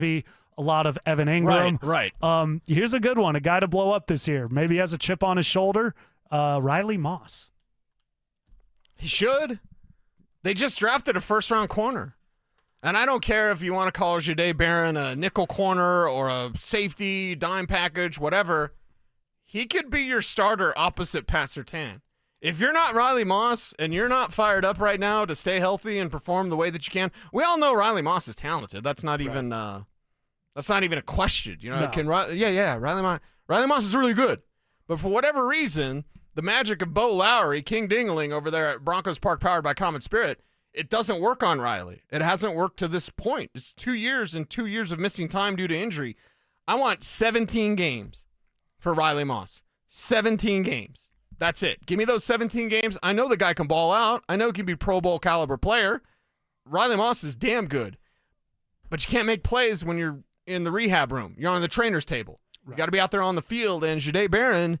a lot of Evan Engram. Right. Here's a good one, a guy to blow up this year. Maybe has a chip on his shoulder. Riley Moss. He should. They just drafted a first-round corner. And I don't care if you want to call Jahdae Barron a nickel corner or a safety, dime package, whatever. He could be your starter opposite Pat Surtain. If you're not Riley Moss and you're not fired up right now to stay healthy and perform the way that you can, we all know Riley Moss is talented. That's not even a question. You know, No. Riley Moss is really good. But for whatever reason, the magic of Bo Lowry, King Dingling over there at Broncos Park powered by Common Spirit, it doesn't work on Riley. It hasn't worked to this point. It's 2 years and 2 years of missing time due to injury. I want 17 games for Riley Moss. 17 games. That's it. Give me those 17 games. I know the guy can ball out. I know he can be Pro Bowl caliber player. Riley Moss is damn good. But you can't make plays when you're in the rehab room. You're on the trainer's table. Right. You got to be out there on the field. And Jahdae Barron,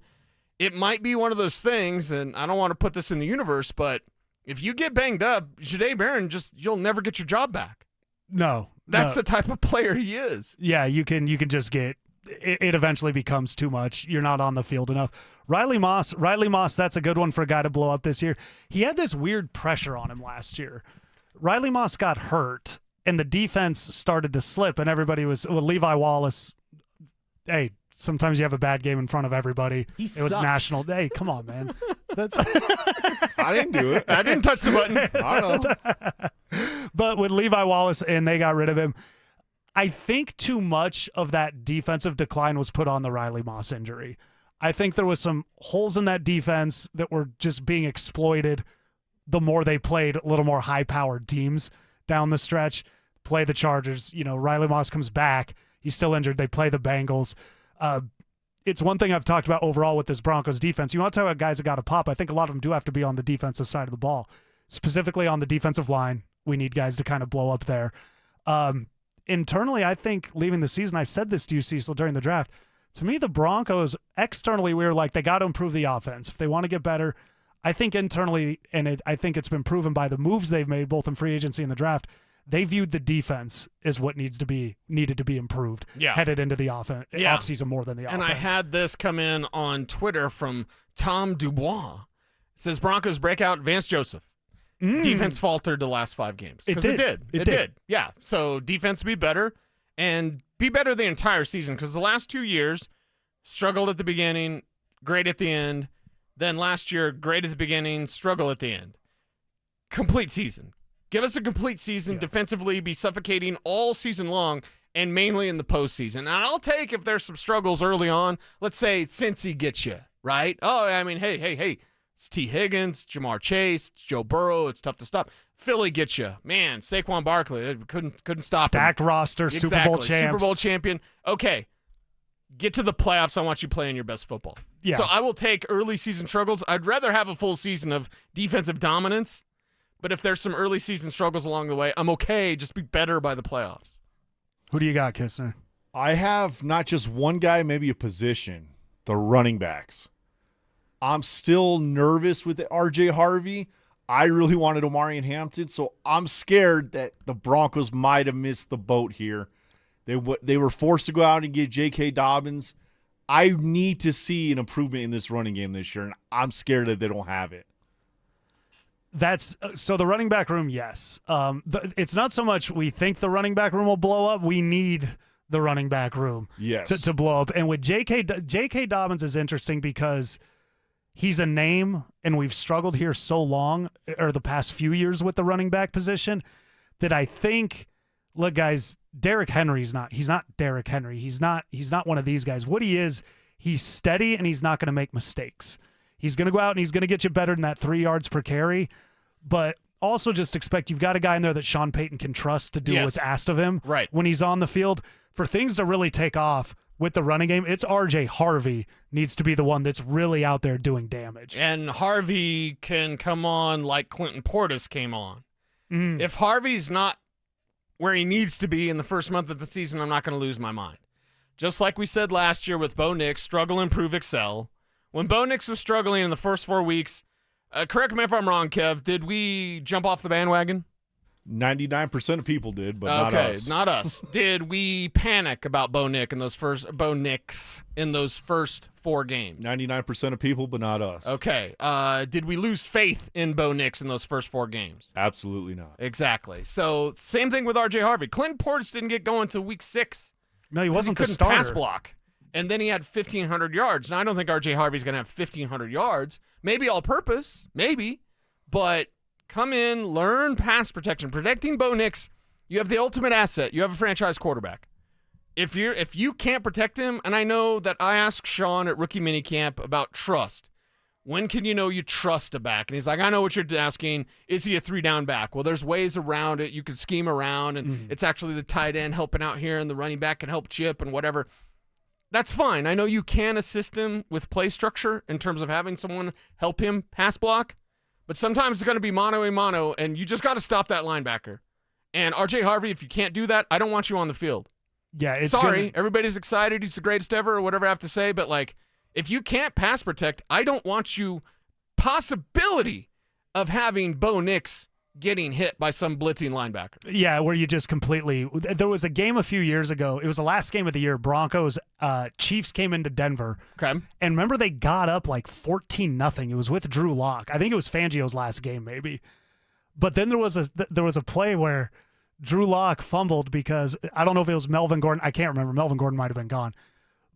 it might be one of those things, and I don't want to put this in the universe, but if you get banged up, Jahdae Barron, you'll never get your job back. No. That's the type of player he is. Yeah, you can just get it eventually becomes too much. You're not on the field enough. Riley Moss, that's a good one for a guy to blow up this year. He had this weird pressure on him last year. Riley Moss got hurt, and the defense started to slip, and everybody was, Levi Wallace, hey, sometimes you have a bad game in front of everybody. It was national. Hey, come on, man. That's I didn't do it. I didn't touch the button. I don't know. But with Levi Wallace and they got rid of him, I think too much of that defensive decline was put on the Riley Moss injury. I think there was some holes in that defense that were just being exploited the more they played a little more high-powered teams down the stretch. Play the Chargers. You know, Riley Moss comes back. He's still injured. They play the Bengals. It's one thing I've talked about overall with this Broncos defense. You want to talk about guys that got to pop. I think a lot of them do have to be on the defensive side of the ball, specifically on the defensive line. We need guys to kind of blow up there. Internally, I think leaving the season, I said this to you, Cecil, during the draft. To me, the Broncos, externally, we were like, they got to improve the offense. If they want to get better, I think internally, and I think it's been proven by the moves they've made, both in free agency and the draft, they viewed the defense as what needed to be improved headed into the offseason more than the offense. And I had this come in on Twitter from Tom Dubois. It says Broncos breakout Vance Joseph. Defense faltered the last 5 games. Because it did. Yeah. So defense be better and be better the entire season, because the last 2 years struggled at the beginning, great at the end. Then last year, great at the beginning, struggle at the end. Complete season. Give us a complete season, defensively, be suffocating all season long, and mainly in the postseason. And I'll take if there's some struggles early on. Let's say Cincy gets you, right? Oh, I mean, hey. It's T. Higgins, Jamar Chase, it's Joe Burrow. It's tough to stop. Philly gets you. Man, Saquon Barkley couldn't stop Stacked him. roster, Exactly. Super Bowl champs. Super Bowl champion. Okay, get to the playoffs. I want you playing your best football. Yeah. So I will take early season struggles. I'd rather have a full season of defensive dominance. But if there's some early season struggles along the way, I'm okay. Just be better by the playoffs. Who do you got, Kistner? I have not just one guy, maybe a position, the running backs. I'm still nervous with RJ Harvey. I really wanted Omarion Hampton, so I'm scared that the Broncos might have missed the boat here. They were forced to go out and get J.K. Dobbins. I need to see an improvement in this running game this year, and I'm scared that they don't have it. That's so the running back room, yes. It's not so much we think the running back room will blow up. We need the running back room to blow up. And with J.K. Dobbins is interesting because he's a name, and we've struggled here so long, or the past few years with the running back position, that I think, look, guys, Derrick Henry's not. He's not Derrick Henry. He's not one of these guys. What he is, he's steady, and he's not going to make mistakes. He's going to go out and he's going to get you better than that 3 yards per carry, but also just expect you've got a guy in there that Sean Payton can trust to do what's asked of him when he's on the field. For things to really take off with the running game, it's RJ Harvey needs to be the one that's really out there doing damage. And Harvey can come on like Clinton Portis came on. If Harvey's not where he needs to be in the first month of the season, I'm not going to lose my mind. Just like we said last year with Bo Nix, struggle, improve, excel. When Bo Nix was struggling in the first 4 weeks, correct me if I'm wrong, Kev, did we jump off the bandwagon? 99% of people did, but not Okay, us. not us. Did we panic about Bo Nix in those first 4 games? 99% of people, but not us. Okay. Did we lose faith in Bo Nix in those first 4 games? Absolutely not. Exactly. So same thing with RJ Harvey. Clint Portis didn't get going until week 6. No, he wasn't the couldn't starter. pass block. And then he had 1,500 yards. Now, I don't think RJ Harvey's going to have 1,500 yards. Maybe all purpose. Maybe. But come in, learn pass protection. Protecting Bo Nix, you have the ultimate asset. You have a franchise quarterback. If you can't protect him, and I know that I asked Sean at rookie minicamp about trust. When can you know you trust a back? And he's like, I know what you're asking. Is he a 3-down back? Well, there's ways around it. You can scheme around, and it's actually the tight end helping out here, and the running back can help chip and whatever. That's fine. I know you can assist him with play structure in terms of having someone help him pass block, but sometimes it's going to be mano-a-mano, and you just got to stop that linebacker. And RJ Harvey, if you can't do that, I don't want you on the field. Yeah, it's Sorry, everybody's excited. He's the greatest ever or whatever I have to say, but like, if you can't pass protect, I don't want you possibility of having Bo Nix getting hit by some blitzing linebacker. Yeah, where you just completely – there was a game a few years ago. It was the last game of the year. Broncos, Chiefs came into Denver. Okay. And remember they got up like 14-0. It was with Drew Lock. I think it was Fangio's last game maybe. But then there was a play where Drew Lock fumbled because – I don't know if it was Melvin Gordon. I can't remember. Melvin Gordon might have been gone.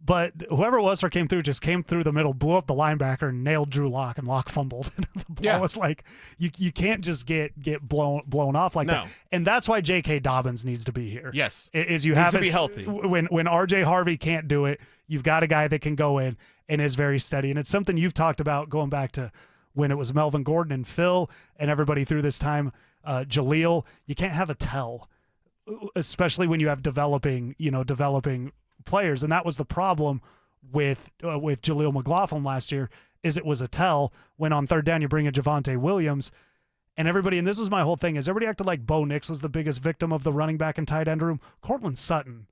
But whoever it was that came through just came through the middle, blew up the linebacker, and nailed Drew Lock, and Lock fumbled. The ball was like, you can't just get blown off like that. And that's why J.K. Dobbins needs to be here. Yes. Is you Needs have to be healthy. When RJ Harvey can't do it, you've got a guy that can go in and is very steady. And it's something you've talked about going back to when it was Melvin Gordon and Phil and everybody through this time, Jaleel. You can't have a tell, especially when you have developing players, and that was the problem with Jaleel McLaughlin last year. Is it was a tell when on third down you bring in Javonte Williams, and everybody. And this is my whole thing: is everybody acted like Bo Nix was the biggest victim of the running back and tight end room? Courtland Sutton,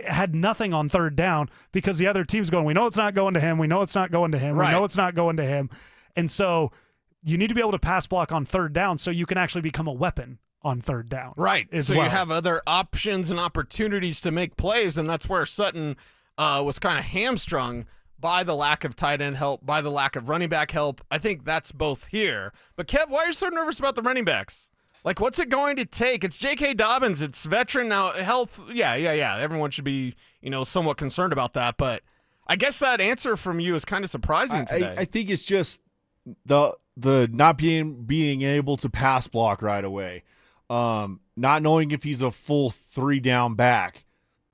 had nothing on third down because the other team's going. We know it's not going to him. We know it's not going to him. Right. We know it's not going to him, and so you need to be able to pass block on third down so you can actually become a weapon on third down. Right. So well. You have other options and opportunities to make plays, and that's where Sutton was kind of hamstrung by the lack of tight end help, by the lack of running back help. I think that's both here. But, Kev, why are you so nervous about the running backs? Like, what's it going to take? It's J.K. Dobbins. It's veteran now. Health, yeah. Everyone should be, somewhat concerned about that. But I guess that answer from you is kind of surprising today. I think it's just the not being able to pass block right away. Not knowing if he's a full 3-down back.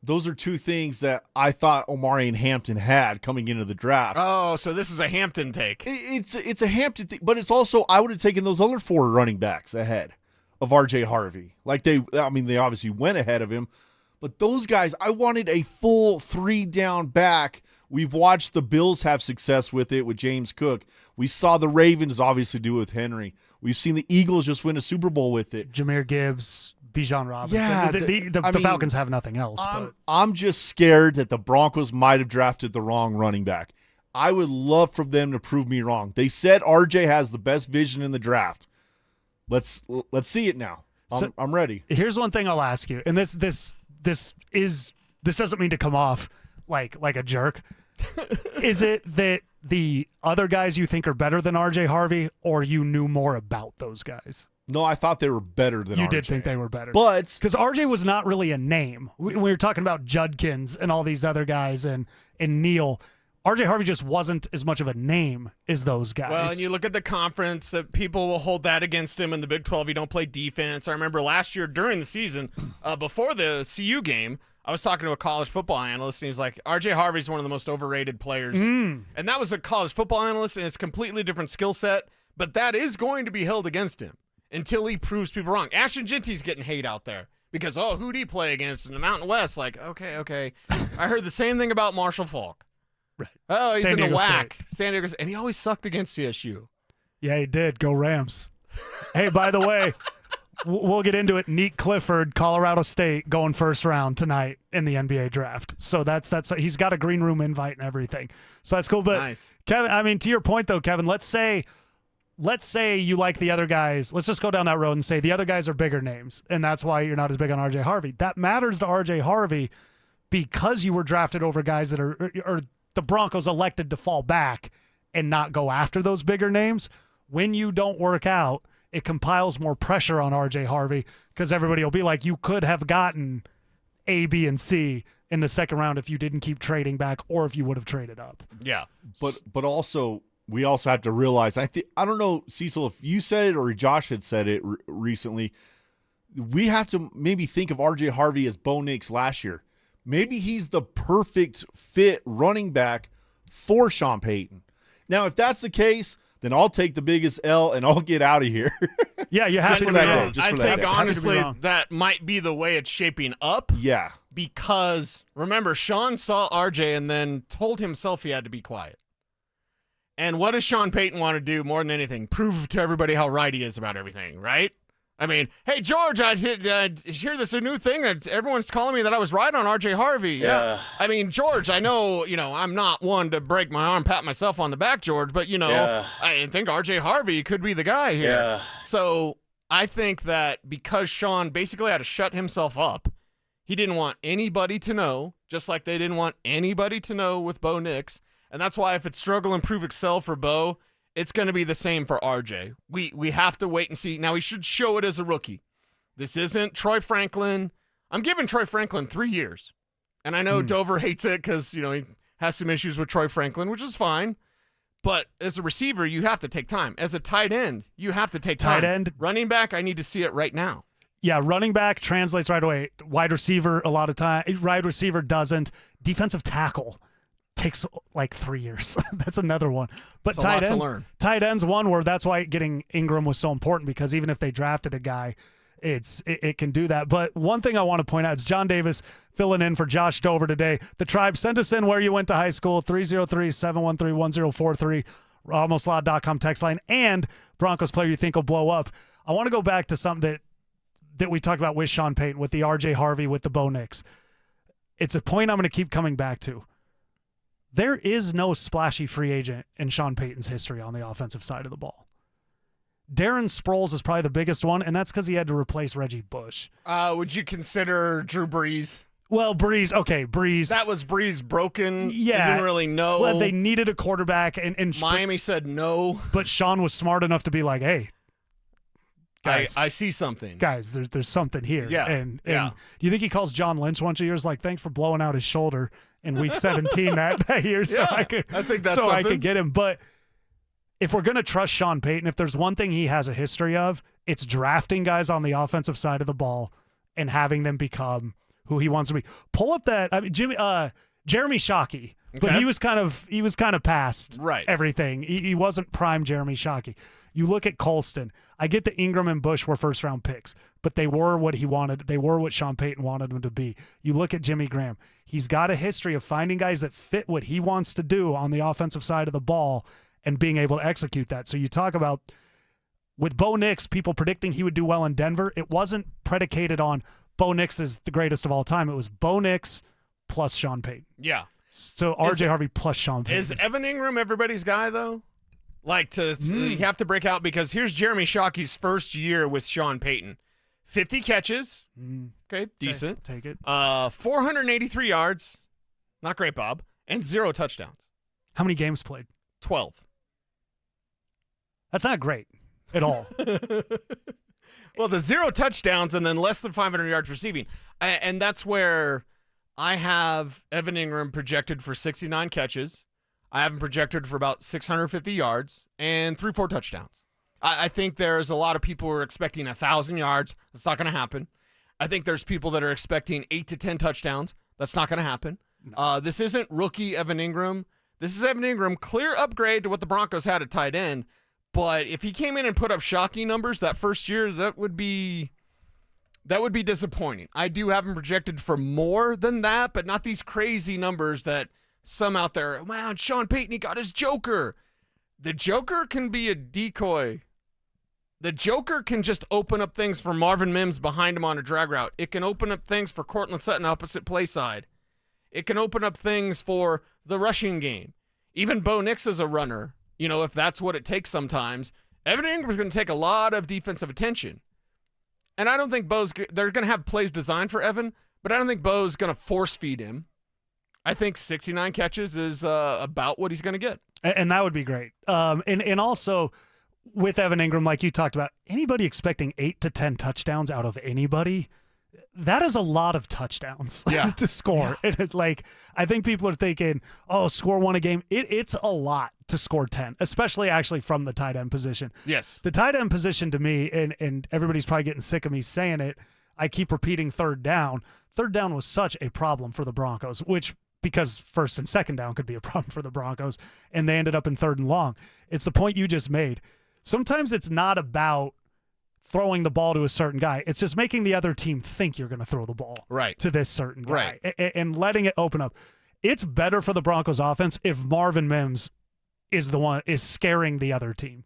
Those are two things that I thought Omari and Hampton had coming into the draft. Oh, so this is a Hampton take. It's a Hampton thing, but it's also I would have taken those other 4 running backs ahead of RJ Harvey. Like they obviously went ahead of him, but those guys, I wanted a full 3-down back. We've watched the Bills have success with it with James Cook. We saw the Ravens obviously do it with Henry. We've seen the Eagles just win a Super Bowl with it. Jahmyr Gibbs, Bijan Robinson. Yeah, the Falcons have nothing else. I'm just scared that the Broncos might have drafted the wrong running back. I would love for them to prove me wrong. They said RJ has the best vision in the draft. Let's see it now. I'm ready. Here's one thing I'll ask you, and this doesn't mean to come off like a jerk. Is it that the other guys you think are better than RJ Harvey, or you knew more about those guys? No, I thought they were better than RJ. You did think they were better. But because RJ was not really a name. We were talking about Judkins and all these other guys and Neal. RJ Harvey just wasn't as much of a name as those guys. Well, and you look at the conference, people will hold that against him in the Big 12. You don't play defense. I remember last year during the season, before the CU game, I was talking to a college football analyst, and he was like, RJ Harvey's one of the most overrated players. And that was a college football analyst, and it's a completely different skill set, but that is going to be held against him until he proves people wrong. Ashton Genty's getting hate out there because, who'd he play against in the Mountain West? Like, okay. I heard the same thing about Marshall Faulk. Right. Oh, he's San in the Diego whack. State. San Diego State. And he always sucked against CSU. Yeah, he did. Go Rams. Hey, by the way, we'll get into it. Neek Clifford, Colorado State, going first round tonight in the NBA draft. So that's he's got a green room invite and everything. So that's cool. But nice. Kevin, I mean, to your point though, Kevin, let's say let's say you like the other guys. Let's just go down that road and say the other guys are bigger names, and that's why you're not as big on RJ Harvey. That matters to RJ Harvey because you were drafted over guys that are or the Broncos elected to fall back and not go after those bigger names. When you don't work out, it compiles more pressure on RJ Harvey because everybody will be like, you could have gotten A, B, and C in the second round if you didn't keep trading back or if you would have traded up. Yeah. But also, we also have to realize, I don't know, Cecil, if you said it or Josh had said it recently, we have to maybe think of RJ Harvey as Bo Nix last year. Maybe he's the perfect fit running back for Sean Payton. Now, if that's the case, then I'll take the biggest L and I'll get out of here. Yeah, you have to. I think honestly that might be the way it's shaping up. Yeah. Because remember, Sean saw RJ and then told himself he had to be quiet. And what does Sean Payton want to do more than anything? Prove to everybody how right he is about everything, right? I mean, hey, George, I hear this a new thing that everyone's calling me that I was right on RJ Harvey. Yeah. I mean, George, I know, I'm not one to break my arm, pat myself on the back, George, but, I think RJ Harvey could be the guy here. Yeah. So I think that because Sean basically had to shut himself up, he didn't want anybody to know, just like they didn't want anybody to know with Bo Nix. And that's why if it's struggle, improve, excel for Bo, it's going to be the same for RJ. We have to wait and see. Now, he should show it as a rookie. This isn't Troy Franklin. I'm giving Troy Franklin 3 years. And I know Dover hates it because, he has some issues with Troy Franklin, which is fine. But as a receiver, you have to take time. As a tight end, you have to take time. Tight end. Running back, I need to see it right now. Yeah, running back translates right away. Wide receiver, a lot of time. Wide receiver doesn't. Defensive tackle takes like 3 years. That's another one. But it's a lot to learn. Tight end's one where that's why getting Ingram was so important, because even if they drafted a guy, it can do that. But one thing I want to point out, it's John Davis filling in for Josh Dover today. The Tribe, send us in where you went to high school, 303-713-1043, almostloud.com text line, and Broncos player you think will blow up. I want to go back to something that we talked about with Sean Payton, with the RJ Harvey, with the Bo Nix. It's a point I'm going to keep coming back to. There is no splashy free agent in Sean Payton's history on the offensive side of the ball. Darren Sproles is probably the biggest one, and that's because he had to replace Reggie Bush. Would you consider Drew Brees? Well, Brees. That was Brees broken. Yeah. You didn't really know. Well, they needed a quarterback, and Miami said no. But Sean was smart enough to be like, hey, guys, I see something. Guys, there's something here. Yeah. And do you think he calls John Lynch once a year? Like, thanks for blowing out his shoulder in week 17 that year, I think that's something. I could get him. But if we're gonna trust Sean Payton, if there's one thing he has a history of, it's drafting guys on the offensive side of the ball and having them become who he wants to be. Pull up that Jeremy Shockey, but he was kind of past everything. He wasn't prime Jeremy Shockey. You look at Colston. I get that Ingram and Bush were first-round picks, but they were what he wanted. They were what Sean Payton wanted them to be. You look at Jimmy Graham. He's got a history of finding guys that fit what he wants to do on the offensive side of the ball and being able to execute that. So you talk about, with Bo Nix, people predicting he would do well in Denver. It wasn't predicated on Bo Nix is the greatest of all time. It was Bo Nix plus Sean Payton. Yeah. So RJ Harvey plus Sean Payton. Is Evan Ingram everybody's guy, though? You have to break out, because here's Jeremy Shockey's first year with Sean Payton. 50 catches. Okay, decent. Take it. 483 yards. Not great, Bob. And 0 touchdowns. How many games played? 12. That's not great at all. Well, the 0 touchdowns and then less than 500 yards receiving. And that's where I have Evan Ingram projected for 69 catches. I have him projected for about 650 yards and 3-4 touchdowns. I think there's a lot of people who are expecting 1,000 yards. That's not going to happen. I think there's people that are expecting 8 to 10 touchdowns. That's not going to happen. No. This isn't rookie Evan Ingram. This is Evan Ingram, clear upgrade to what the Broncos had at tight end. But if he came in and put up shocking numbers that first year, that would be disappointing. I do have him projected for more than that, but not these crazy numbers that some out there, wow, Sean Payton, he got his Joker. The Joker can be a decoy. The Joker can just open up things for Marvin Mims behind him on a drag route. It can open up things for Cortland Sutton opposite play side. It can open up things for the rushing game. Even Bo Nix is a runner. If that's what it takes sometimes. Evan Ingram's going to take a lot of defensive attention. And I don't think they're going to have plays designed for Evan, but I don't think Bo's going to force feed him. I think 69 catches is about what he's going to get. And that would be great. And also with Evan Ingram, like you talked about, anybody expecting 8 to 10 touchdowns out of anybody, that is a lot of touchdowns to score. Yeah. It is like, I think people are thinking, oh, score 1 a game. It's a lot to score 10, especially actually from the tight end position. Yes. The tight end position to me, and everybody's probably getting sick of me saying it, I keep repeating third down. Third down was such a problem for the Broncos, because first and second down could be a problem for the Broncos, and they ended up in third and long. It's the point you just made. Sometimes it's not about throwing the ball to a certain guy. It's just making the other team think you're going to throw the ball to this certain guy and letting it open up. It's better for the Broncos offense if Marvin Mims is scaring the other team,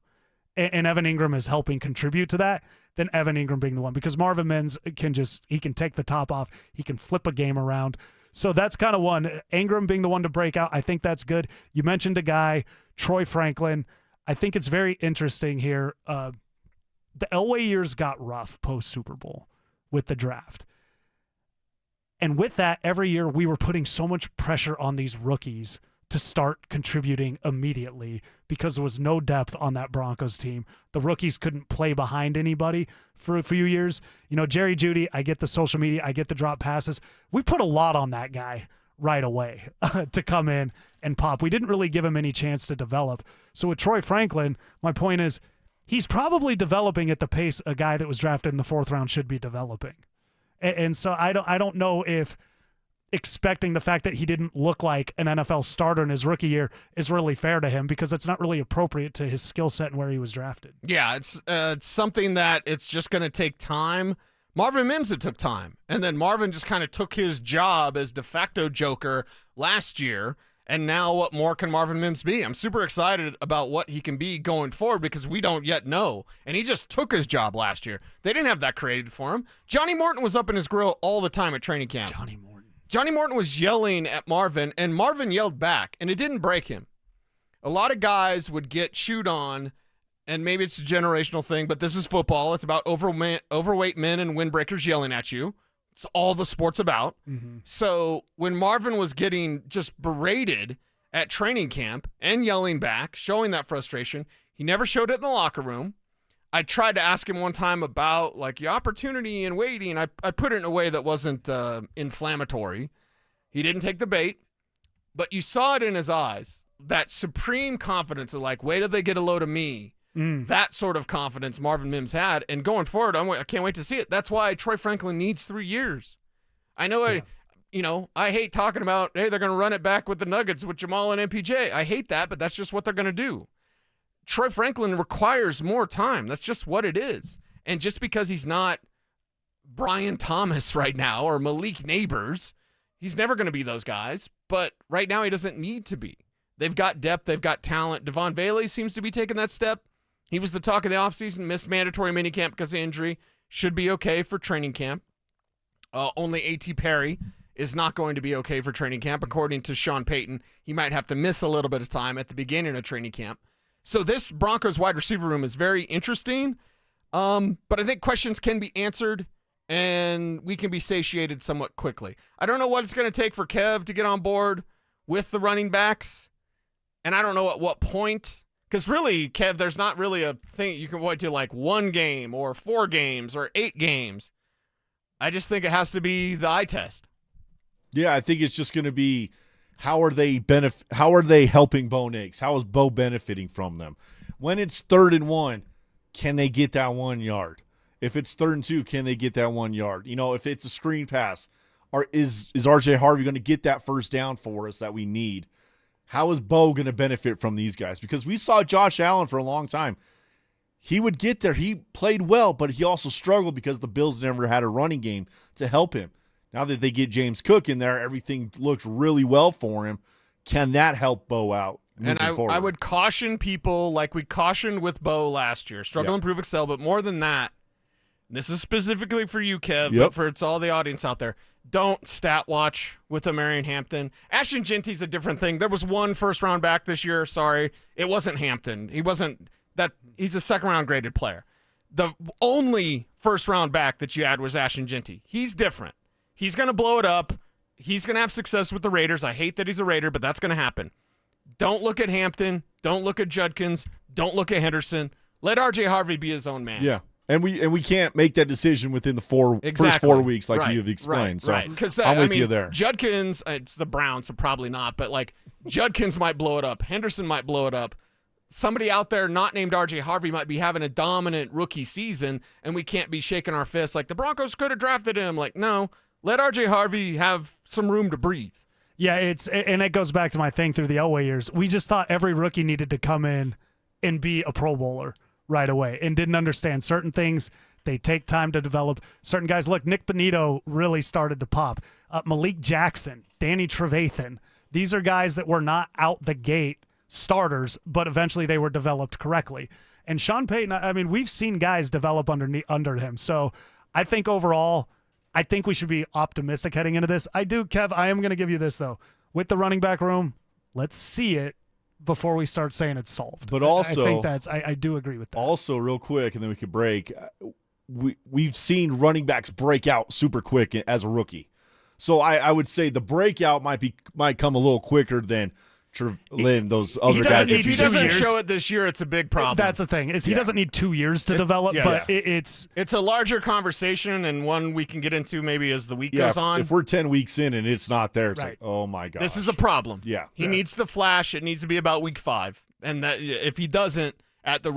and Evan Ingram is helping contribute to that, than Evan Ingram being the one, because Marvin Mims can take the top off. He can flip a game around. So that's kind of one. Ingram being the one to break out, I think that's good. You mentioned a guy, Troy Franklin. I think it's very interesting here. The Elway years got rough post-Super Bowl with the draft. And with that, every year we were putting so much pressure on these rookies to start contributing immediately because there was no depth on that Broncos team. The rookies couldn't play behind anybody for a few years. You know, Jerry Jeudy, I get the social media, I get the drop passes. We put a lot on that guy right away to come in and pop. We didn't really give him any chance to develop. So with Troy Franklin, my point is he's probably developing at the pace a guy that was drafted in the 4th round should be developing. And so I don't know if expecting the fact that he didn't look like an NFL starter in his rookie year is really fair to him, because it's not really appropriate to his skill set and where he was drafted. Yeah, it's something that it's just going to take time. Marvin Mims, it took time. And then Marvin just kind of took his job as de facto joker last year. And now what more can Marvin Mims be? I'm super excited about what he can be going forward because we don't yet know. And he just took his job last year. They didn't have that created for him. Johnny Morton was up in his grill all the time at training camp. Johnny Morton was yelling at Marvin, and Marvin yelled back, and it didn't break him. A lot of guys would get chewed on, and maybe it's a generational thing, but this is football. It's about overweight men and windbreakers yelling at you. It's all the sport's about. Mm-hmm. So when Marvin was getting just berated at training camp and yelling back, showing that frustration, he never showed it in the locker room. I tried to ask him one time about like the opportunity and waiting. I put it in a way that wasn't inflammatory. He didn't take the bait, but you saw it in his eyes, that supreme confidence of like, wait till they get a load of me. That sort of confidence Marvin Mims had. And going forward, I can't wait to see it. That's why Troy Franklin needs 3 years. I know I hate talking about, hey, they're going to run it back with the Nuggets with Jamal and MPJ. I hate that, but that's just what they're going to do. Troy Franklin requires more time. That's just what it is. And just because he's not Brian Thomas right now or Malik Neighbors, he's never going to be those guys. But right now he doesn't need to be. They've got depth. They've got talent. Devon Bailey seems to be taking that step. He was the talk of the offseason, missed mandatory minicamp because of injury. Should be okay for training camp. Only A.T. Perry is not going to be okay for training camp. According to Sean Payton, he might have to miss a little bit of time at the beginning of training camp. So this Broncos wide receiver room is very interesting, but I think questions can be answered, and we can be satiated somewhat quickly. I don't know what it's going to take for Kev to get on board with the running backs, and I don't know at what point, because really, Kev, there's not really a thing you can point to like 1 game or 4 games or 8 games. I just think it has to be the eye test. Yeah, I think it's just going to be how are they helping Bo Nix? How is Bo benefiting from them? When it's 3rd and 1, can they get that 1 yard? If it's 3rd and 2, can they get that 1 yard? You know, if it's a screen pass, is RJ Harvey going to get that first down for us that we need? How is Bo going to benefit from these guys? Because we saw Josh Allen for a long time. He would get there. He played well, but he also struggled because the Bills never had a running game to help him. Now that they get James Cook in there, everything looks really well for him. Can that help Bo out? And I would caution people like we cautioned with Bo last year. Struggle, improve, excel, but more than that, this is specifically for you, Kev, but for it's all the audience out there. Don't stat watch with a Marion Hampton. Ashton Genty's a different thing. There was 1 first-round back this year. Sorry. It wasn't Hampton. He wasn't that he's a second-round graded player. The only first-round back that you had was Ashton Jeanty. He's different. He's going to blow it up. He's going to have success with the Raiders. I hate that he's a Raider, but that's going to happen. Don't look at Hampton. Don't look at Judkins. Don't look at Henderson. Let RJ Harvey be his own man. Yeah. And we can't make that decision within the first 4 weeks like you've explained. Right. So Because I'm with you there. Judkins, it's the Browns, so probably not. But like Judkins might blow it up. Henderson might blow it up. Somebody out there not named RJ Harvey might be having a dominant rookie season, and we can't be shaking our fists like the Broncos could have drafted him. Like, no, let RJ Harvey have some room to breathe. Yeah, and it goes back to my thing through the Elway years. We just thought every rookie needed to come in and be a Pro Bowler right away and didn't understand certain things. They take time to develop. Certain guys, look, Nik Bonitto really started to pop. Malik Jackson, Danny Trevathan. These are guys that were not out the gate starters, but eventually they were developed correctly. And Sean Payton, I mean, we've seen guys develop under him. So I think overall, I think we should be optimistic heading into this. I do, Kev, I am going to give you this, though. With the running back room, let's see it before we start saying it's solved. But also, I think I do agree with that. Also, real quick, and then we could break, we've seen running backs break out super quick as a rookie. So I would say the breakout might come a little quicker than those other guys. If he doesn't show it this year, it's a big problem. That's the thing, is he doesn't need 2 years to develop, but it's a larger conversation and one we can get into maybe as the week goes on. If we're 10 weeks in and it's not there, it's like, oh my God. This is a problem. Yeah. He needs to flash. It needs to be about week 5. And that if he doesn't at the